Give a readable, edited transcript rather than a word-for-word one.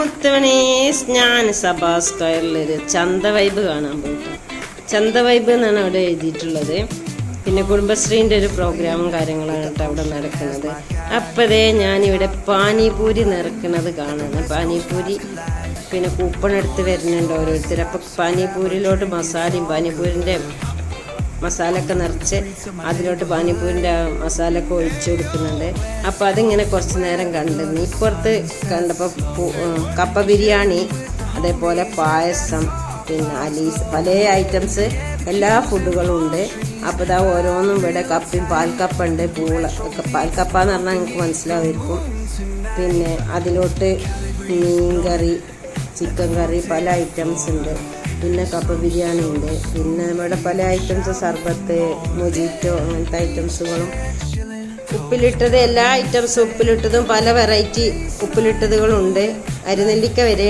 മുത്തവണേസ് ഞാൻ സഭാ സ്ക്വയറിലൊരു ചന്ത വൈബ് കാണാൻ പോയിട്ട്. ചന്ത വൈബ് എന്നാണ് അവിടെ എഴുതിയിട്ടുള്ളത്. പിന്നെ കുടുംബശ്രീൻ്റെ ഒരു പ്രോഗ്രാമും കാര്യങ്ങളാണ് കേട്ടോ അവിടെ നടക്കുന്നത്. അപ്പോഴേ ഞാനിവിടെ പാനിപൂരി നിറക്കുന്നത് കാണുന്നത്. പാനിപൂരി പിന്നെ കൂപ്പൺ എടുത്ത് വരുന്നുണ്ട് ഓരോരുത്തർ. അപ്പോൾ പാനിപൂരിലോട്ട് മസാലയും പാനിപൂരിൻ്റെ മസാലയൊക്കെ നിറച്ച് അതിലോട്ട് പാനിപ്പൂരിൻ്റെ മസാലയൊക്കെ ഒഴിച്ചു കൊടുക്കുന്നുണ്ട്. അപ്പോൾ അതിങ്ങനെ കുറച്ച് നേരം കണ്ടിരുന്നു. ഇപ്പുറത്ത് കണ്ടപ്പോൾ കപ്പ ബിരിയാണി, അതേപോലെ പായസം, പിന്നെ അലീസ്, പല ഐറ്റംസ് എല്ലാ ഫുഡുകളും ഉണ്ട്. അപ്പോൾ ഇതാ ഓരോന്നും ഇവിടെ കപ്പയും പാൽക്കപ്പുണ്ട്, പാൽക്കപ്പ എന്ന് പറഞ്ഞാൽ നിങ്ങൾക്ക് മനസ്സിലാവുമായിരിക്കും. പിന്നെ അതിലോട്ട് മീൻ കറി, ചിക്കൻ കറി, പല ഐറ്റംസ് ഉണ്ട്. പിന്നെ കപ്പ ബിരിയാണി ഉണ്ട്. പിന്നെ നമ്മുടെ പല ഐറ്റംസ്, സർബത്ത്, മൊജിറ്റോ, അങ്ങനത്തെ ഐറ്റംസുകളും, ഉപ്പിലിട്ടത്, എല്ലാ ഐറ്റംസും ഉപ്പിലിട്ടതും പല വെറൈറ്റി ഉപ്പിലിട്ടതുകളുണ്ട്. അരിനെല്ലിക്ക വരെ